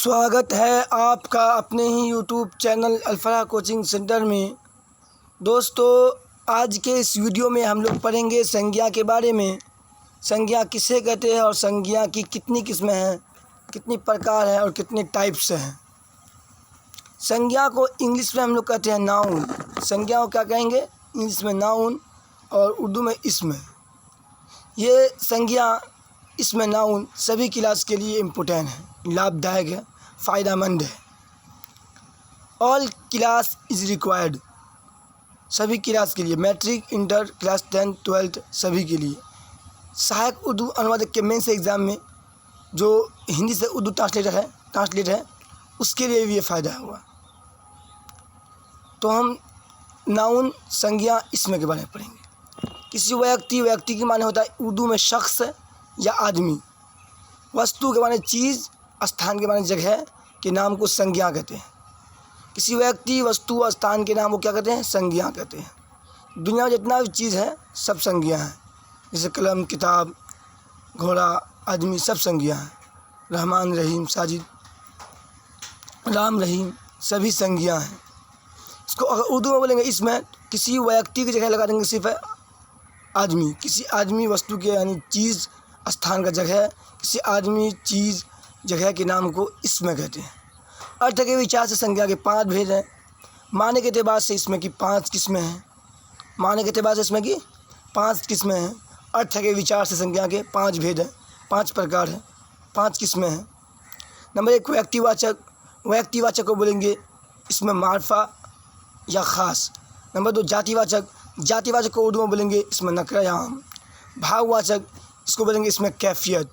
स्वागत है आपका अपने ही YouTube channel Al Falah coaching centre में। दोस्तों, आज के इस वीडियो में हम लोग पढ़ेंगे संज्ञा के बारे में। संज्ञा किसे कहते हैं और संज्ञा की कितनी किस्में हैं, कितनी प्रकार हैं और कितने टाइप्स हैं। संज्ञा को इंग्लिश में हम लोग कहते हैं नाउन। संज्ञा को क्या कहेंगे? इंग्लिश में नाउन और उर्दू में इसम। ये संज्ञा, इसमें नाउन सभी क्लास के लिए इम्पोर्टेंट है, लाभदायक है, फ़ायदेमंद है। ऑल क्लास इज़ रिक्वायर्ड, सभी क्लास के लिए, मैट्रिक, इंटर, क्लास 10, 12 सभी के लिए। सहायक उर्दू अनुवादक के मेंस एग्ज़ाम में जो हिंदी से उर्दू ट्रांसलेट है उसके लिए भी ये फ़ायदा हुआ। तो हम नाउन, संज्ञा, इसमें के बारे में पढ़ेंगे। किसी व्यक्ति के माने होता है उर्दू में शख्स या आदमी। वस्तु के माने चीज़, स्थान के माने जगह के नाम को संज्ञा कहते हैं। किसी व्यक्ति, वस्तु, स्थान के नाम को क्या कहते हैं? संज्ञा कहते हैं। दुनिया में जितना भी चीज़ है सब संज्ञा है। जैसे कलम, किताब, घोड़ा, आदमी, सब संज्ञा है। रहमान, रहीम, साजिद, राम, रहीम सभी संज्ञा हैं। इसको अगर उर्दू में बोलेंगे इसमें किसी व्यक्ति की जगह लगा देंगे सिर्फ आदमी। किसी आदमी, वस्तु के यानी चीज़, स्थान का जगह, किसी आदमी, चीज़, जगह के नाम को इसमें कहते हैं। अर्थ के विचार से संज्ञा के 5 भेद हैं। माने के एतबार से इसमें की 5 किस्में हैं। माने के एतबार से इसमें की 5 किस्में हैं। अर्थ के विचार से संज्ञा के 5 भेद हैं, 5 प्रकार हैं, 5 किस्में हैं। नंबर 1 व्यक्तिवाचक। व्यक्तिवाचक को बोलेंगे इसमें मार्फा या ख़ास। नंबर 2 जातिवाचक। जातिवाचक को उर्दू में बोलेंगे इसमें नकरा या आम। भाववाचक, इसको बोलेंगे इसमें कैफियत।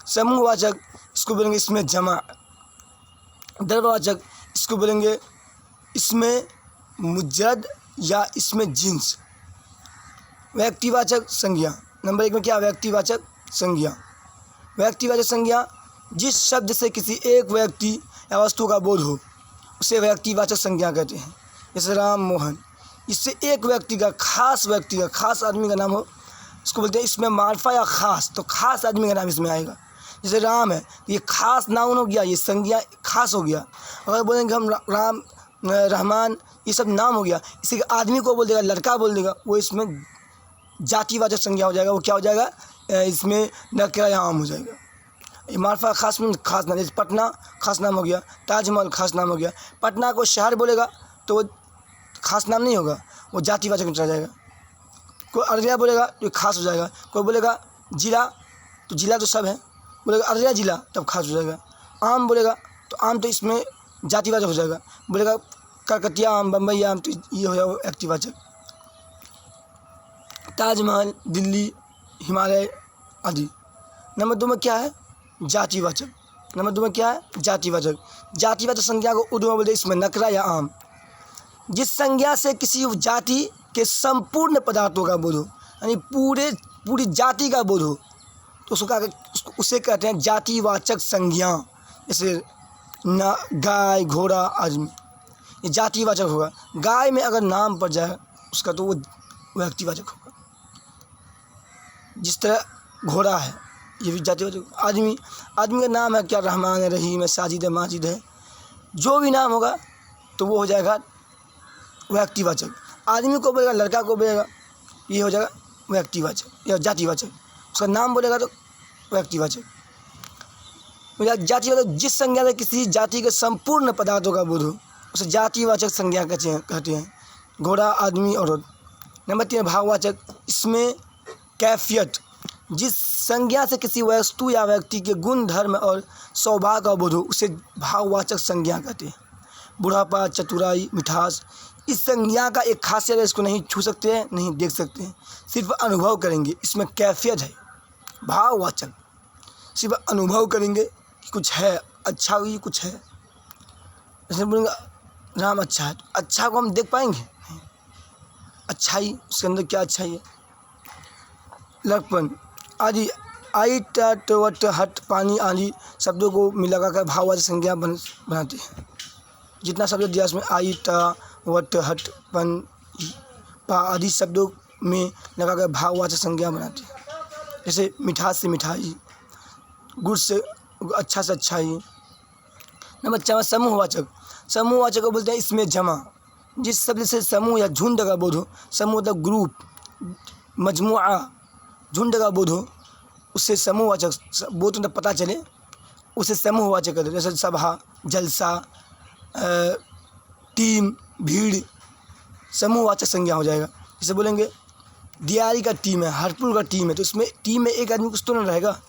समूहवाचक, इसको बोलेंगे इसमें जमा। द्रव्यवाचक, इसको बोलेंगे इसमें मुजरद या इसमें जिन्स। व्यक्तिवाचक संज्ञा नंबर 1 में क्या? व्यक्तिवाचक संज्ञा। व्यक्तिवाचक संज्ञा जिस शब्द से किसी एक व्यक्ति या वस्तु का बोध हो उसे व्यक्तिवाचक संज्ञा कहते हैं। जैसे राम, मोहन, इससे एक व्यक्ति का, खास आदमी का नाम हो इसको बोलते हैं इसमें मार्फा या ख़ास। तो ख़ास आदमी का नाम इसमें आएगा। जैसे राम है, ये ख़ास नाउन हो गया, ये संज्ञा खास हो गया। अगर बोलेंगे हम राम, रहमान, ये सब नाम हो गया, इसी आदमी को बोल देगा, लड़का बोल देगा, वो इसमें जातिवाचक संज्ञा हो जाएगा। वो क्या हो जाएगा? इसमें नकरा या आम हो जाएगा। ये मार्फा खास में खास नाम, जैसे पटना खास नाम हो गया, ताजमहल खास नाम हो गया। पटना को शहर बोलेगा तो वो खास नाम नहीं होगा, वो जातिवाचक में चला जाएगा। कोई अररिया बोलेगा तो खास हो जाएगा। कोई बोलेगा जिला, तो जिला तो सब है, बोलेगा अररिया जिला तब खास हो जाएगा। आम बोलेगा तो आम तो इसमें जातिवाचक हो जाएगा। बोलेगा कलकतिया आम, बम्बई आम, तो ये हो जाएगा व्यक्तिवाचक। ताजमहल, दिल्ली, हिमालय आदि। नंबर 2 में क्या है? जातिवाचक। नंबर 2 में क्या है? जातिवाचक। जातिवाचक संज्ञा को उर्दू में बोलते इसमें नकरा या आम। जिस संज्ञा से किसी जाति के संपूर्ण पदार्थों का बोध हो, यानी पूरी जाति का बोध हो, तो उसे कहते हैं जातिवाचक संज्ञा। जैसे गाय, घोड़ा, आदमी, ये जातिवाचक होगा। गाय में अगर नाम पड़ जाए उसका तो वो व्यक्तिवाचक होगा। जिस तरह घोड़ा है, ये भी जातिवाचक। आदमी का नाम है क्या? रहमान है, रहीम है, साजिद है, माजिद है, जो भी नाम होगा तो वो हो जाएगा व्यक्तिवाचक। आदमी को बोलेगा, लड़का को बोलेगा, ये हो जाएगा व्यक्तिवाचक या जातिवाचक। उसका नाम बोलेगा तो व्यक्तिवाचक। जातिवाचक जिस संज्ञा से किसी जाति के संपूर्ण पदार्थों का बोध हो उसे जातिवाचक संज्ञा कहते हैं। घोड़ा, आदमी, औरत। नंबर 3 भाववाचक, इसमें कैफियत। जिस संज्ञा से किसी वस्तु या व्यक्ति के गुण, धर्म और स्वभाव का बोध हो उसे भाववाचक संज्ञा कहते हैं। बुढ़ापा, चतुराई, मिठास, इस संज्ञा का एक खासियत है, इसको नहीं छू सकते हैं, नहीं देख सकते हैं, सिर्फ अनुभव करेंगे। इसमें कैफियत है। भाववाचक सिर्फ अनुभव करेंगे कि कुछ है, अच्छा हुई कुछ है। जैसे बोलेंगे राम अच्छा है, तो अच्छा को हम देख पाएंगे? नहीं। अच्छाई, उसके अंदर क्या अच्छाई है? लड़कपन आदि, आई, टट, वट, हट, पानी आदि शब्दों को मिला कर भाववाचक संज्ञा बनाते हैं। जितना शब्द दिया इसमें आई, टा, वट, हट, पन, पा आदि शब्दों में लगाकर भाववाचक संज्ञा बनाते हैं। जैसे मिठास से मिठाई, गुड़ से अच्छा से अच्छाई, नंबर 4 समूहवाचक। समूहवाचक को बोलते हैं इसमें जमा। जिस शब्द से समूह या झुंड का बोध हो, समूह मतलब ग्रुप, मजमुआ, झुंड का बोध हो, उससे समूहवाचक बोध मतलब पता चले, उसे समूहवाचक कहते हैं। जैसे सभा, जलसा, टीम, भीड़, समूहवाचक संज्ञा हो जाएगा। जैसे बोलेंगे दियारी का टीम है, हरपुर का टीम है, तो इसमें टीम में एक आदमी कुछ तो नहीं रहेगा,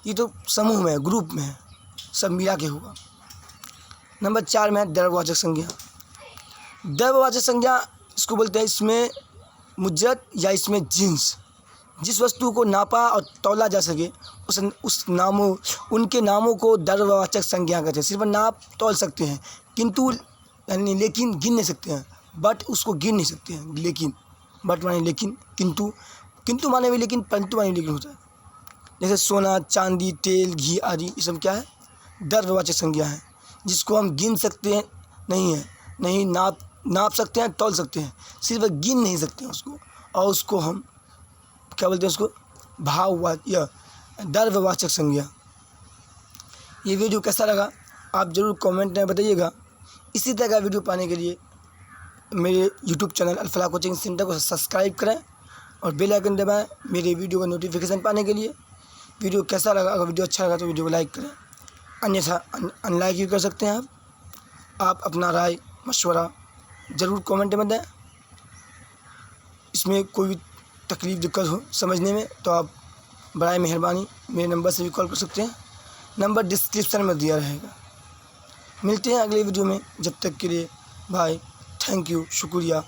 ये तो समूह में है, ग्रुप में है, सब मिला के होगा। नंबर 4 में है द्रव्यवाचक संज्ञा। द्रव्यवाचक संज्ञा इसको बोलते हैं इसमें मुद्दत या इसमें जिन्स। जिस वस्तु को नापा और तौला जा सके उस नामों उनके नामों को द्रव्यवाचक संज्ञा कहते हैं। सिर्फ नाप तौल सकते हैं किंतु यानी लेकिन गिन नहीं सकते हैं, बट उसको गिन नहीं सकते हैं। लेकिन बट माने लेकिन, किंतु माने भी लेकिन, परंतु माने लेकिन होता है। जैसे सोना, चांदी, तेल, घी आदि ये सब क्या है? द्रव्यवाचक संज्ञा है, जिसको हम गिन सकते हैं नहीं नाप सकते हैं, तौल सकते हैं, सिर्फ गिन नहीं सकते हैं उसको, और उसको हम क्या बोलते हैं? उसको भाववाचक, द्रव्यवाचक संज्ञा। ये वीडियो कैसा लगा आप ज़रूर कमेंट में बताइएगा। इसी तरह का वीडियो पाने के लिए मेरे YouTube channel Al Falah coaching centre को सब्सक्राइब करें और बेल आइकन दबाएं मेरे वीडियो का नोटिफिकेशन पाने के लिए। वीडियो कैसा लगा? अगर वीडियो अच्छा लगा तो वीडियो को लाइक करें, अन्यथा अनलाइक भी कर सकते हैं आप अपना राय मशवरा ज़रूर कमेंट में दें। इसमें कोई भी तकलीफ़ दिक्कत हो समझने में तो आप बराए मेहरबानी मेरे नंबर से भी कॉल कर सकते हैं। नंबर डिस्क्रिप्शन में दिया रहेगा। मिलते हैं अगले वीडियो में, जब तक के लिए बाय, थैंक यू, शुक्रिया।